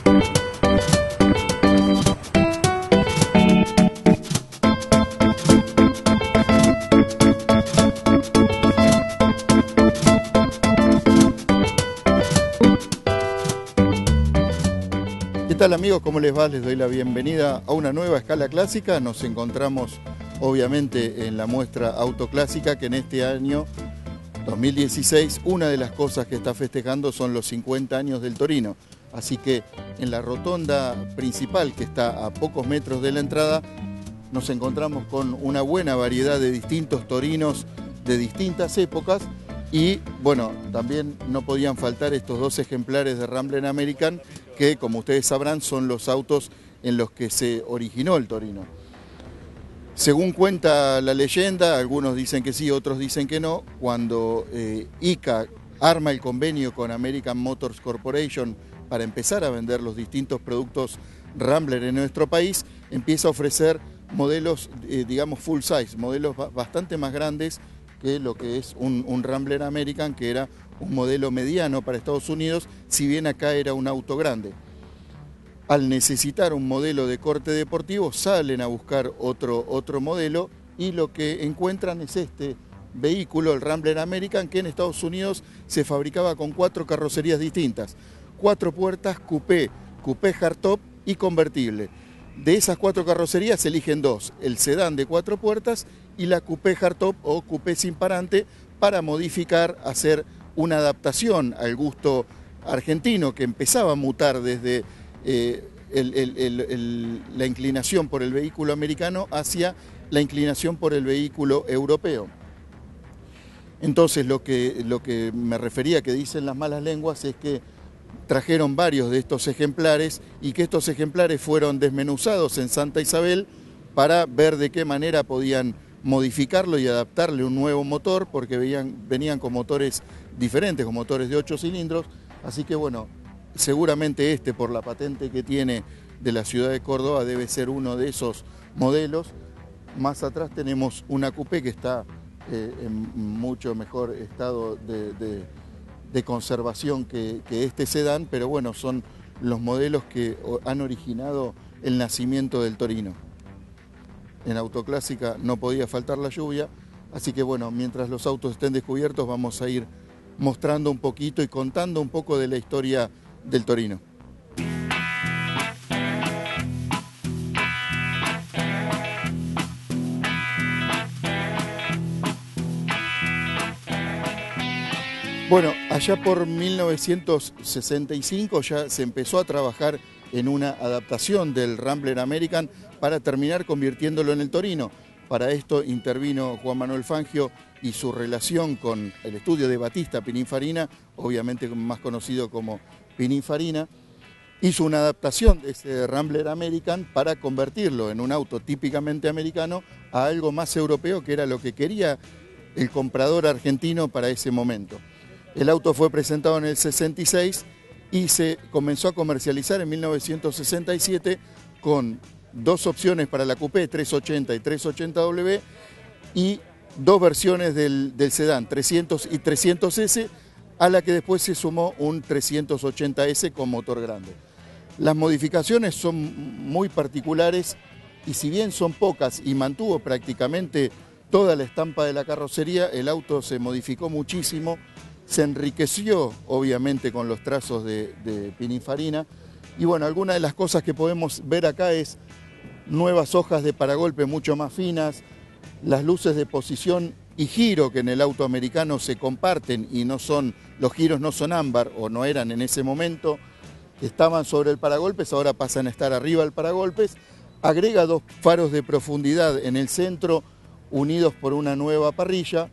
¿Qué tal amigos? ¿Cómo les va? Les doy la bienvenida a una nueva escala clásica. Nos encontramos obviamente en la muestra autoclásica que en este año 2016 una de las cosas que está festejando son los 50 años del Torino. Así que en la rotonda principal, que está a pocos metros de la entrada, nos encontramos con una buena variedad de distintos torinos de distintas épocas. Y bueno, también no podían faltar estos dos ejemplares de Rambler American que, como ustedes sabrán, son los autos en los que se originó el Torino. Según cuenta la leyenda, algunos dicen que sí, otros dicen que no, cuando ICA arma el convenio con American Motors Corporation para empezar a vender los distintos productos Rambler en nuestro país, empieza a ofrecer modelos, digamos, full size, modelos bastante más grandes que lo que es un Rambler American, que era un modelo mediano para Estados Unidos, si bien acá era un auto grande. Al necesitar un modelo de corte deportivo, salen a buscar otro modelo y lo que encuentran es este vehículo, el Rambler American, que en Estados Unidos se fabricaba con 4 carrocerías distintas. 4 puertas, coupé, coupé hardtop y convertible. De esas 4 carrocerías se eligen 2, el sedán de 4 puertas y la coupé hardtop o coupé sin parante, para modificar, hacer una adaptación al gusto argentino que empezaba a mutar desde la inclinación por el vehículo americano hacia la inclinación por el vehículo europeo. Entonces lo que me refería, que dicen las malas lenguas, es que trajeron varios de estos ejemplares y que estos ejemplares fueron desmenuzados en Santa Isabel para ver de qué manera podían modificarlo y adaptarle un nuevo motor, porque venían con motores diferentes, con motores de 8 cilindros, así que bueno, seguramente este, por la patente que tiene de la ciudad de Córdoba, debe ser uno de esos modelos. Más atrás tenemos una coupé que está en mucho mejor estado de conservación que este sedán, pero bueno, son los modelos que han originado el nacimiento del Torino. En Autoclásica no podía faltar la lluvia, así que bueno, mientras los autos estén descubiertos vamos a ir mostrando un poquito y contando un poco de la historia del Torino. Bueno, allá por 1965 ya se empezó a trabajar en una adaptación del Rambler American para terminar convirtiéndolo en el Torino. Para esto intervino Juan Manuel Fangio y su relación con el estudio de Battista Pininfarina, obviamente más conocido como Pininfarina, hizo una adaptación de ese Rambler American para convertirlo en un auto típicamente americano a algo más europeo, que era lo que quería el comprador argentino para ese momento. El auto fue presentado en el 66 y se comenzó a comercializar en 1967 con 2 opciones para la coupé, 380 y 380W, y 2 versiones del sedán, 300 y 300S, a la que después se sumó un 380S con motor grande. Las modificaciones son muy particulares y si bien son pocas y mantuvo prácticamente toda la estampa de la carrocería, el auto se modificó muchísimo, se enriqueció obviamente con los trazos de Pininfarina. Y bueno, algunas de las cosas que podemos ver acá es nuevas hojas de paragolpe mucho más finas, las luces de posición y giro que en el auto americano se comparten y no son, los giros no son ámbar o no eran en ese momento, estaban sobre el paragolpes, ahora pasan a estar arriba del paragolpes. Agrega 2 faros de profundidad en el centro unidos por una nueva parrilla.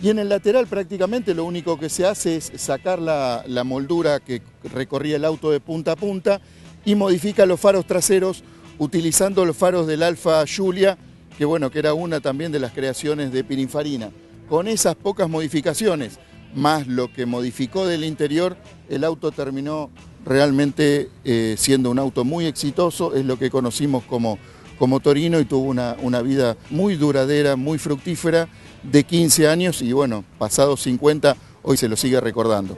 Y en el lateral prácticamente lo único que se hace es sacar la moldura que recorría el auto de punta a punta y modifica los faros traseros utilizando los faros del Alfa Giulia, que bueno, que era una también de las creaciones de Pininfarina. Con esas pocas modificaciones, más lo que modificó del interior, el auto terminó realmente siendo un auto muy exitoso, es lo que conocimos como Torino, y tuvo una vida muy duradera, muy fructífera, de 15 años, y bueno, pasados 50, hoy se lo sigue recordando.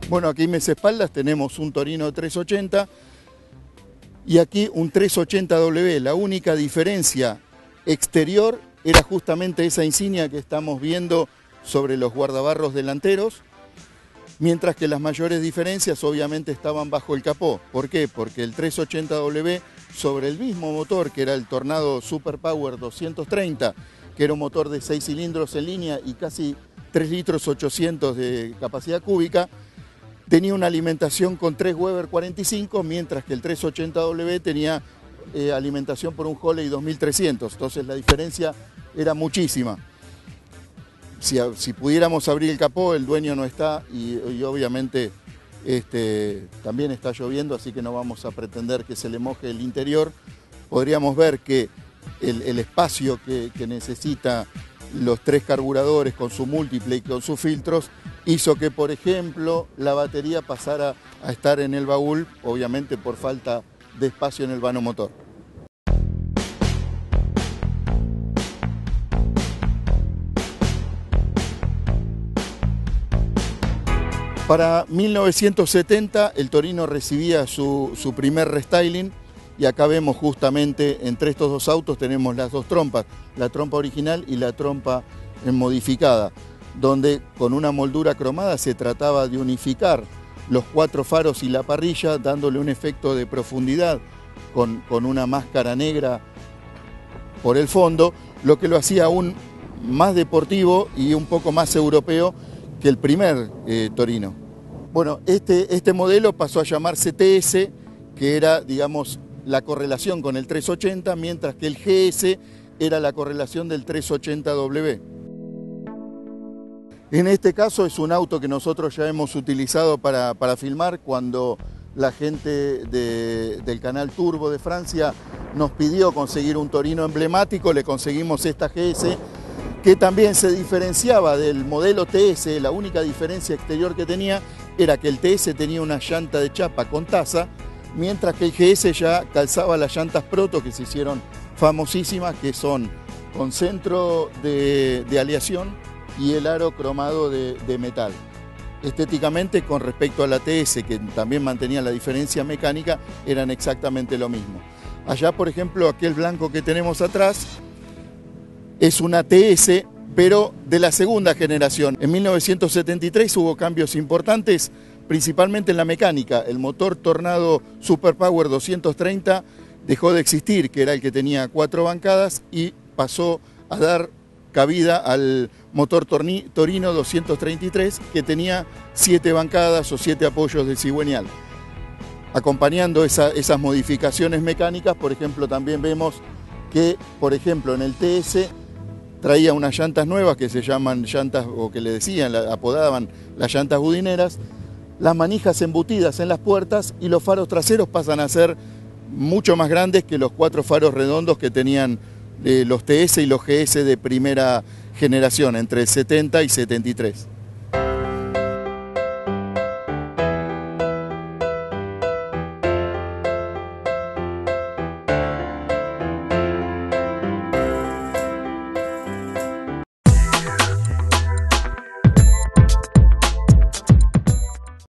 Bueno, aquí en mis espaldas tenemos un Torino 380 y aquí un 380W. La única diferencia exterior era justamente esa insignia que estamos viendo sobre los guardabarros delanteros, mientras que las mayores diferencias obviamente estaban bajo el capó. ¿Por qué? Porque el 380W sobre el mismo motor que era el Tornado Super Power 230, que era un motor de 6 cilindros en línea y casi 3 litros 800 de capacidad cúbica, tenía una alimentación con 3 Weber 45, mientras que el 380W tenía alimentación por un Holley 2300. Entonces la diferencia era muchísima. Si pudiéramos abrir el capó, el dueño no está y obviamente también está lloviendo, así que no vamos a pretender que se le moje el interior. Podríamos ver que el espacio que necesita los 3 carburadores con su múltiple y con sus filtros hizo que, por ejemplo, la batería pasara a estar en el baúl, obviamente por falta de espacio en el vano motor. Para 1970 el Torino recibía su primer restyling y acá vemos justamente entre estos dos autos tenemos las dos trompas, la trompa original y la trompa modificada, donde con una moldura cromada se trataba de unificar los 4 faros y la parrilla, dándole un efecto de profundidad con una máscara negra por el fondo, lo que lo hacía aún más deportivo y un poco más europeo que el primer Torino. Bueno, este modelo pasó a llamarse TS, que era, digamos, la correlación con el 380, mientras que el GS era la correlación del 380W. En este caso es un auto que nosotros ya hemos utilizado para filmar cuando la gente del canal Turbo de Francia nos pidió conseguir un Torino emblemático, le conseguimos esta GS, que también se diferenciaba del modelo TS. La única diferencia exterior que tenía era que el TS tenía una llanta de chapa con taza, mientras que el GS ya calzaba las llantas Proto, que se hicieron famosísimas, que son con centro de aleación y el aro cromado de metal. Estéticamente, con respecto a la TS, que también mantenía la diferencia mecánica, eran exactamente lo mismo. Allá, por ejemplo, aquel blanco que tenemos atrás es una TS, pero de la segunda generación. En 1973 hubo cambios importantes, principalmente en la mecánica. El motor Tornado Super Power 230 dejó de existir, que era el que tenía 4 bancadas, y pasó a dar cabida al motor Torino 233, que tenía 7 bancadas o 7 apoyos de cigüeñal. Acompañando esas modificaciones mecánicas, por ejemplo, también vemos que, por ejemplo, en el TS traía unas llantas nuevas que se llaman llantas, o que le decían, apodaban las llantas budineras, las manijas embutidas en las puertas, y los faros traseros pasan a ser mucho más grandes que los 4 faros redondos que tenían los TS y los GS de primera generación, entre el 70 y 73.